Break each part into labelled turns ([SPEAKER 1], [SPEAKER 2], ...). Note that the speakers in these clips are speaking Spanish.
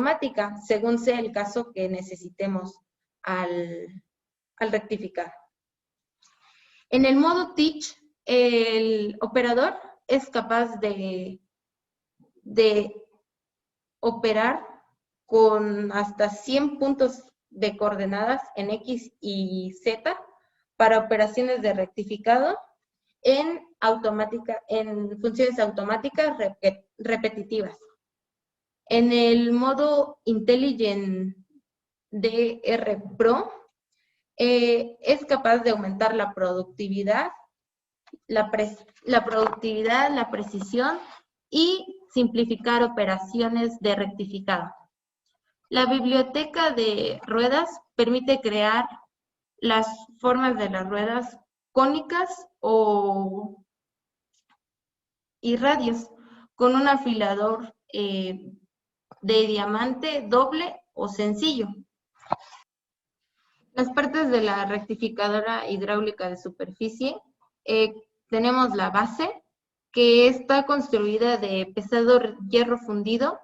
[SPEAKER 1] automática, según sea el caso que necesitemos al rectificar. En el modo Teach, el operador es capaz de operar con hasta 100 puntos de coordenadas en X y Z para operaciones de rectificado en funciones automáticas repetitivas. En el modo Intelligent DR Pro, es capaz de aumentar la productividad, la precisión y simplificar operaciones de rectificado. La biblioteca de ruedas permite crear las formas de las ruedas cónicas y radios con un afilador de diamante doble o sencillo. Las partes de la rectificadora hidráulica de superficie, tenemos la base, que está construida de pesado hierro fundido,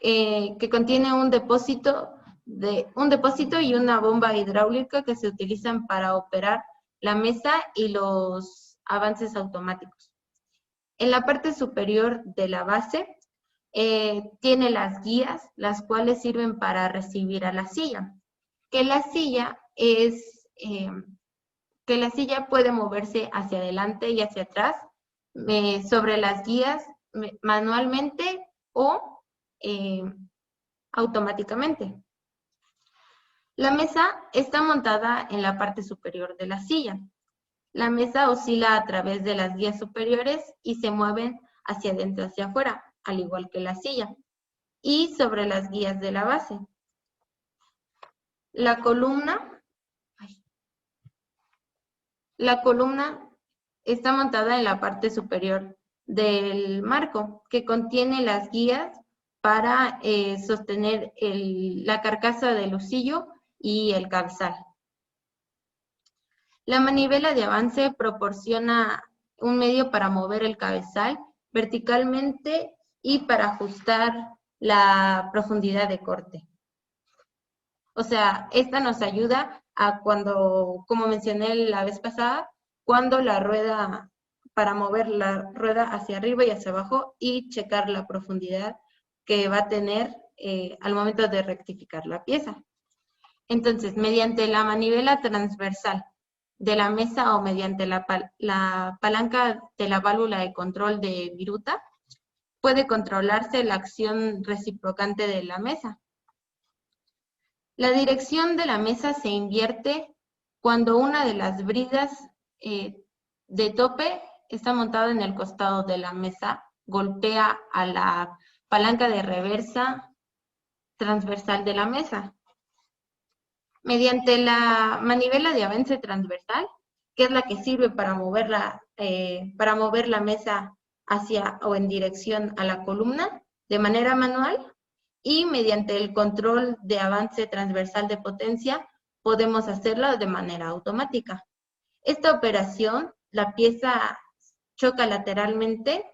[SPEAKER 1] que contiene un depósito y una bomba hidráulica que se utilizan para operar la mesa y los avances automáticos. En la parte superior de la base tiene las guías, las cuales sirven para recibir a la silla. Que la silla puede moverse hacia adelante y hacia atrás sobre las guías manualmente o automáticamente. La mesa está montada en la parte superior de la silla. La mesa oscila a través de las guías superiores y se mueven hacia adentro y hacia afuera, al igual que la silla, y sobre las guías de la base. La columna está montada en la parte superior del marco, que contiene las guías para sostener la carcasa del husillo y el cabezal. La manivela de avance proporciona un medio para mover el cabezal verticalmente y para ajustar la profundidad de corte. O sea, esta nos ayuda a cuando, como mencioné la vez pasada, cuando la rueda, para mover la rueda hacia arriba y hacia abajo y checar la profundidad que va a tener al momento de rectificar la pieza. Entonces, mediante la manivela transversal de la mesa o mediante la palanca de la válvula de control de viruta, puede controlarse la acción reciprocante de la mesa. La dirección de la mesa se invierte cuando una de las bridas de tope está montada en el costado de la mesa, golpea a la palanca de reversa transversal de la mesa. Mediante la manivela de avance transversal, que es la que sirve para mover la mesa hacia o en dirección a la columna de manera manual, y mediante el control de avance transversal de potencia podemos hacerlo de manera automática. Esta operación, la pieza choca lateralmente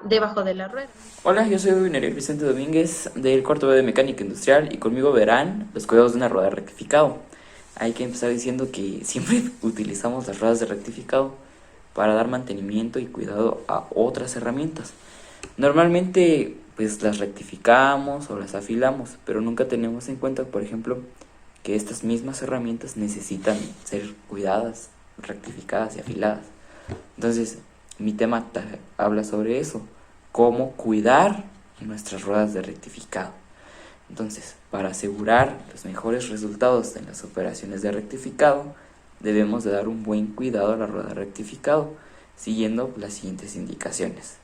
[SPEAKER 1] debajo de la rueda.
[SPEAKER 2] Hola, yo soy Nereo Vicente Domínguez del cuarto B de Mecánica Industrial y conmigo verán los cuidados de una rueda de rectificado. Hay que empezar diciendo que siempre utilizamos las ruedas de rectificado para dar mantenimiento y cuidado a otras herramientas. Normalmente pues las rectificamos o las afilamos, pero nunca tenemos en cuenta, por ejemplo, que estas mismas herramientas necesitan ser cuidadas, rectificadas y afiladas. Entonces, mi tema habla sobre eso, cómo cuidar nuestras ruedas de rectificado. Entonces, para asegurar los mejores resultados en las operaciones de rectificado, debemos de dar un buen cuidado a la rueda de rectificado, siguiendo las siguientes indicaciones.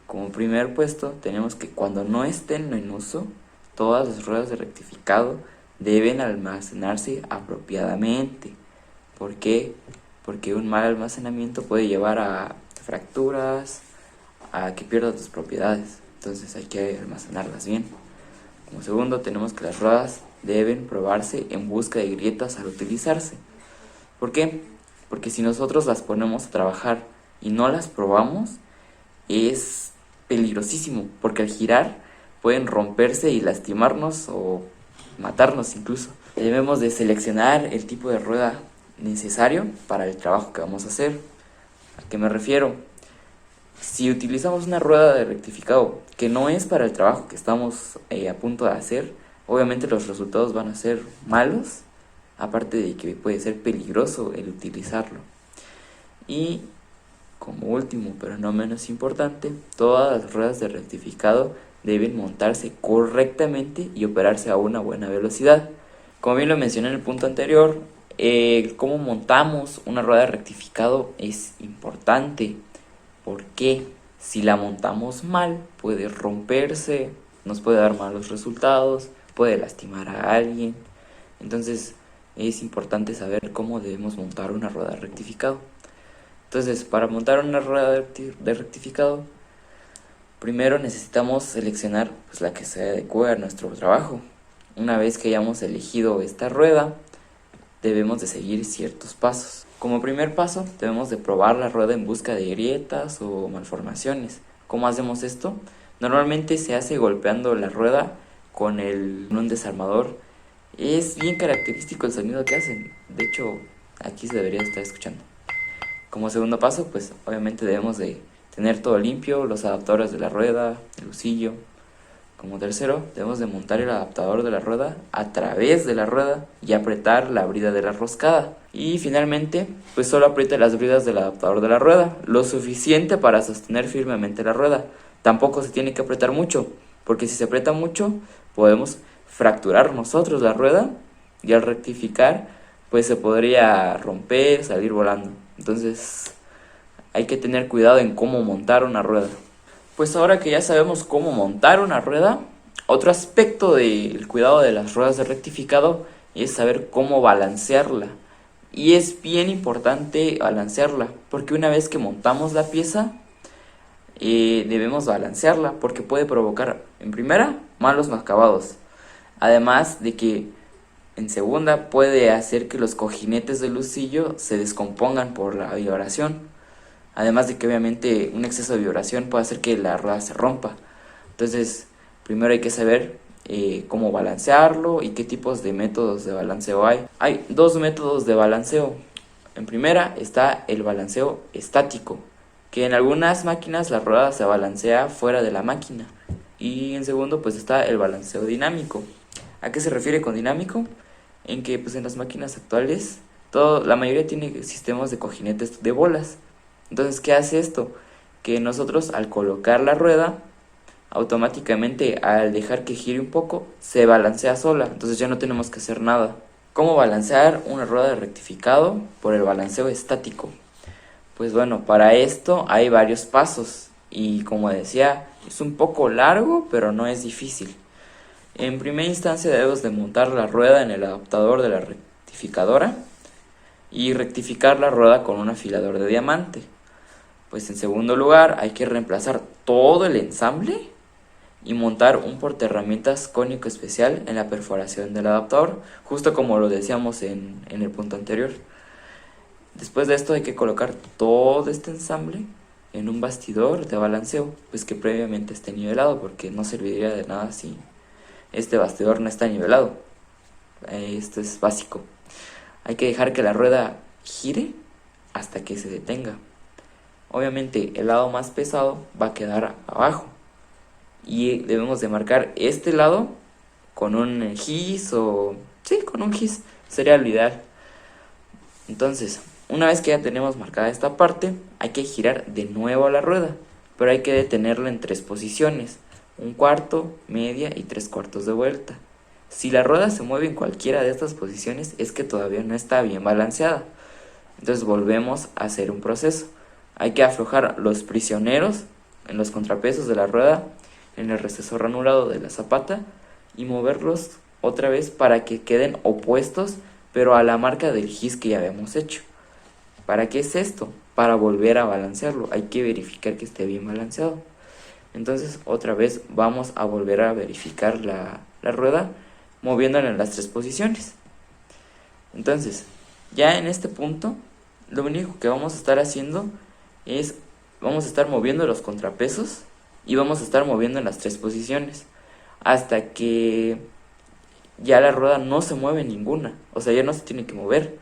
[SPEAKER 2] Como primer puesto, tenemos que cuando no estén en uso, todas las ruedas de rectificado deben almacenarse apropiadamente. ¿Por qué? Porque un mal almacenamiento puede llevar a fracturas, a que pierdas tus propiedades. Entonces hay que almacenarlas bien. Como segundo, tenemos que las ruedas deben probarse en busca de grietas al utilizarse. ¿Por qué? Porque si nosotros las ponemos a trabajar y no las probamos, es peligrosísimo, porque al girar pueden romperse y lastimarnos o matarnos incluso. Debemos de seleccionar el tipo de rueda necesario para el trabajo que vamos a hacer. ¿A qué me refiero? Si utilizamos una rueda de rectificado que no es para el trabajo que estamos a punto de hacer, obviamente los resultados van a ser malos, aparte de que puede ser peligroso el utilizarlo. Y como último, pero no menos importante, todas las ruedas de rectificado deben montarse correctamente y operarse a una buena velocidad. Como bien lo mencioné en el punto anterior, cómo montamos una rueda de rectificado es importante, porque si la montamos mal puede romperse, nos puede dar malos resultados, puede lastimar a alguien. Entonces es importante saber cómo debemos montar una rueda de rectificado. Entonces, para montar una rueda de rectificado, primero necesitamos seleccionar pues, la que se adecue a nuestro trabajo. Una vez que hayamos elegido esta rueda, debemos de seguir ciertos pasos. Como primer paso, debemos de probar la rueda en busca de grietas o malformaciones. ¿Cómo hacemos esto? Normalmente se hace golpeando la rueda con un desarmador. Es bien característico el sonido que hacen. De hecho, aquí se debería estar escuchando. Como segundo paso, pues obviamente debemos de tener todo limpio, los adaptadores de la rueda, el husillo. Como tercero, debemos de montar el adaptador de la rueda a través de la rueda y apretar la brida de la roscada. Y finalmente, pues solo apriete las bridas del adaptador de la rueda, lo suficiente para sostener firmemente la rueda. Tampoco se tiene que apretar mucho, porque si se aprieta mucho, podemos fracturar nosotros la rueda y al rectificar, pues se podría romper, salir volando. Entonces hay que tener cuidado en cómo montar una rueda. Pues ahora que ya sabemos cómo montar una rueda, otro aspecto del cuidado de las ruedas de rectificado es saber cómo balancearla. Y es bien importante balancearla, porque una vez que montamos la pieza, debemos balancearla, porque puede provocar, en primera, malos acabados. Además de que en segunda puede hacer que los cojinetes del lucillo se descompongan por la vibración. Además de que obviamente un exceso de vibración puede hacer que la rueda se rompa. Entonces, primero hay que saber cómo balancearlo y qué tipos de métodos de balanceo hay. Hay dos métodos de balanceo. En primera está el balanceo estático, que en algunas máquinas la rueda se balancea fuera de la máquina. Y en segundo pues está el balanceo dinámico. ¿A qué se refiere con dinámico? En que pues en las máquinas actuales la mayoría tiene sistemas de cojinetes de bolas. Entonces, ¿qué hace esto? Que nosotros al colocar la rueda, automáticamente al dejar que gire un poco, se balancea sola. Entonces ya no tenemos que hacer nada. ¿Cómo balancear una rueda de rectificado por el balanceo estático? Pues bueno, para esto hay varios pasos. Y como decía, es un poco largo, pero no es difícil. En primera instancia debemos de montar la rueda en el adaptador de la rectificadora y rectificar la rueda con un afilador de diamante. Pues en segundo lugar hay que reemplazar todo el ensamble y montar un portaherramientas cónico especial en la perforación del adaptador, justo como lo decíamos en el punto anterior. Después de esto hay que colocar todo este ensamble en un bastidor de balanceo, pues que previamente esté nivelado, porque no serviría de nada si este bastidor no está nivelado. Esto es básico. Hay que dejar que la rueda gire hasta que se detenga. Obviamente el lado más pesado va a quedar abajo y debemos de marcar este lado con un gis con un gis sería lo ideal. Entonces, una vez que ya tenemos marcada esta parte, hay que girar de nuevo la rueda, pero hay que detenerla en 3 posiciones, un cuarto, media y 3/4 de vuelta. Si la rueda se mueve en cualquiera de estas posiciones es que todavía no está bien balanceada. Entonces volvemos a hacer un proceso. Hay que aflojar los prisioneros en los contrapesos de la rueda, en el recesor anulado de la zapata y moverlos otra vez para que queden opuestos, pero a la marca del gis que ya habíamos hecho. ¿Para qué es esto? Para volver a balancearlo. Hay que verificar que esté bien balanceado. Entonces otra vez vamos a volver a verificar la rueda moviéndola en las 3 posiciones. Entonces, ya en este punto, lo único que vamos a estar haciendo vamos a estar moviendo los contrapesos y vamos a estar moviendo en las 3 posiciones. hasta que ya la rueda no se mueve ninguna, o sea, ya no se tiene que mover.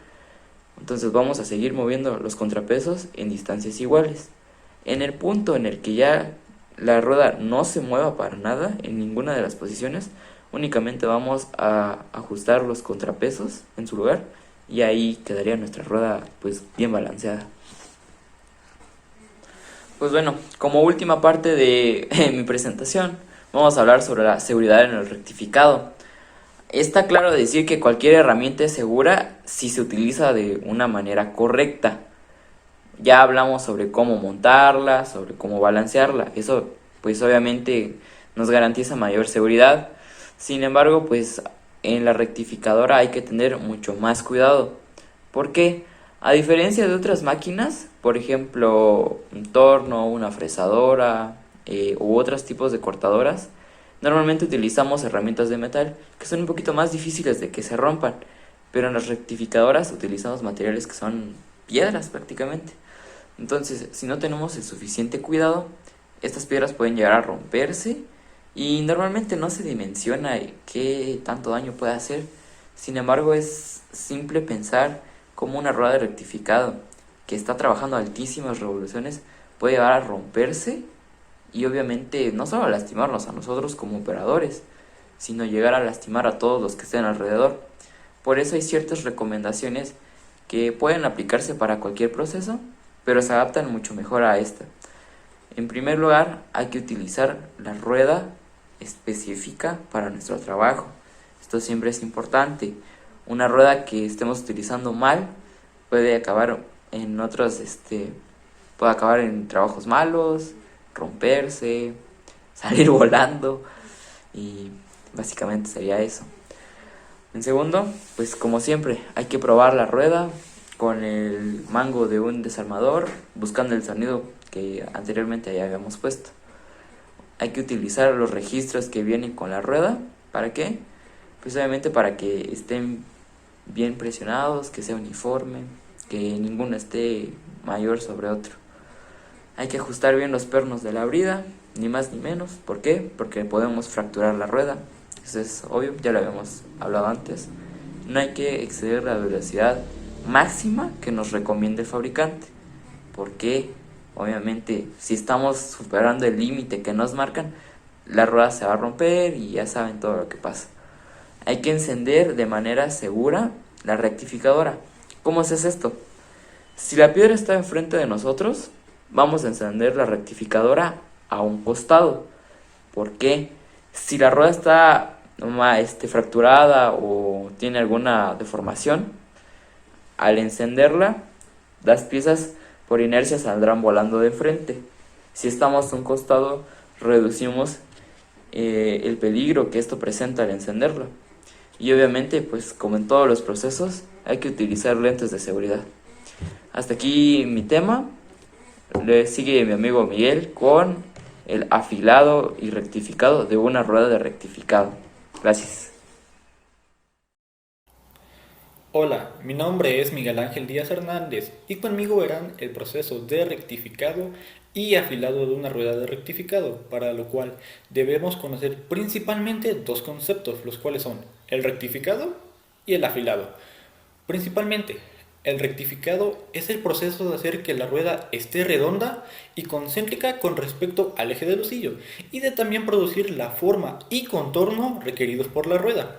[SPEAKER 2] Entonces vamos a seguir moviendo los contrapesos en distancias iguales. En el punto en el que ya la rueda no se mueva para nada en ninguna de las posiciones, únicamente vamos a ajustar los contrapesos en su lugar y ahí quedaría nuestra rueda pues bien balanceada. Pues bueno, como última parte de mi presentación, vamos a hablar sobre la seguridad en el rectificado. Está claro decir que cualquier herramienta es segura si se utiliza de una manera correcta. Ya hablamos sobre cómo montarla, sobre cómo balancearla. Eso pues obviamente nos garantiza mayor seguridad. Sin embargo, pues en la rectificadora hay que tener mucho más cuidado. ¿Por qué? A diferencia de otras máquinas, por ejemplo, un torno, una fresadora u otros tipos de cortadoras, normalmente utilizamos herramientas de metal que son un poquito más difíciles de que se rompan, pero en las rectificadoras utilizamos materiales que son piedras prácticamente. Entonces, si no tenemos el suficiente cuidado, estas piedras pueden llegar a romperse y normalmente no se dimensiona qué tanto daño puede hacer. Sin embargo, es simple pensar cómo una rueda de rectificado que está trabajando a altísimas revoluciones puede llegar a romperse y obviamente no solo lastimarnos a nosotros como operadores, sino llegar a lastimar a todos los que estén alrededor. Por eso hay ciertas recomendaciones que pueden aplicarse para cualquier proceso, pero se adaptan mucho mejor a esta. En primer lugar, hay que utilizar la rueda específica para nuestro trabajo. Esto siempre es importante. Una rueda que estemos utilizando mal puede acabar en puede acabar en trabajos malos, romperse, salir volando y básicamente sería eso. En segundo, pues como siempre, hay que probar la rueda con el mango de un desarmador, buscando el sonido que anteriormente ya habíamos puesto. Hay que utilizar los registros que vienen con la rueda. ¿Para qué? Pues obviamente para que estén bien presionados, que sea uniforme, que ninguno esté mayor sobre otro. Hay que ajustar bien los pernos de la brida, ni más ni menos. ¿Por qué? Porque podemos fracturar la rueda. Eso es obvio, ya lo habíamos hablado antes. No hay que exceder la velocidad máxima que nos recomienda el fabricante. ¿Por qué? Obviamente, si estamos superando el límite que nos marcan, la rueda se va a romper y ya saben todo lo que pasa. Hay que encender de manera segura la rectificadora. ¿Cómo se hace esto? Si la piedra está enfrente de nosotros, vamos a encender la rectificadora a un costado. ¿Por qué? Si la rueda está fracturada o tiene alguna deformación, al encenderla, las piezas por inercia saldrán volando de frente. Si estamos a un costado, reducimos el peligro que esto presenta al encenderla. Y obviamente, pues como en todos los procesos, hay que utilizar lentes de seguridad. Hasta aquí mi tema. Le sigue mi amigo Miguel con el afilado y rectificado de una rueda de rectificado. Gracias.
[SPEAKER 3] Hola, mi nombre es Miguel Ángel Díaz Hernández y conmigo verán el proceso de rectificado y afilado de una rueda de rectificado, para lo cual debemos conocer principalmente dos conceptos, los cuales son el rectificado y el afilado. Principalmente, el rectificado es el proceso de hacer que la rueda esté redonda y concéntrica con respecto al eje del lucillo y de también producir la forma y contorno requeridos por la rueda.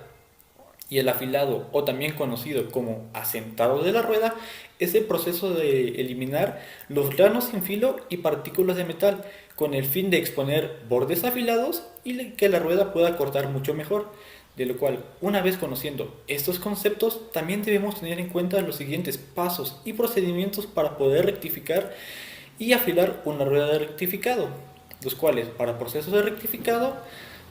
[SPEAKER 3] Y el afilado, o también conocido como asentado de la rueda, es el proceso de eliminar los granos sin filo y partículas de metal con el fin de exponer bordes afilados y que la rueda pueda cortar mucho mejor. De lo cual, una vez conociendo estos conceptos, también debemos tener en cuenta los siguientes pasos y procedimientos para poder rectificar y afilar una rueda de rectificado, los cuales para procesos de rectificado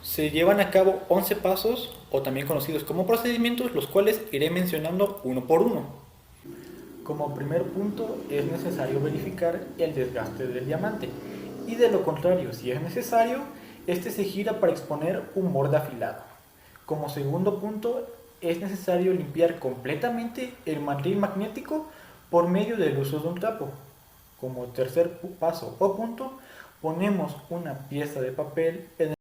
[SPEAKER 3] se llevan a cabo 11 pasos o también conocidos como procedimientos, los cuales iré mencionando uno por uno. Como primer punto es necesario verificar el desgaste del diamante y de lo contrario, si es necesario, este se gira para exponer un borde afilado. Como segundo punto es necesario limpiar completamente el mandril magnético por medio del uso de un trapo. Como tercer paso o punto, ponemos una pieza de papel en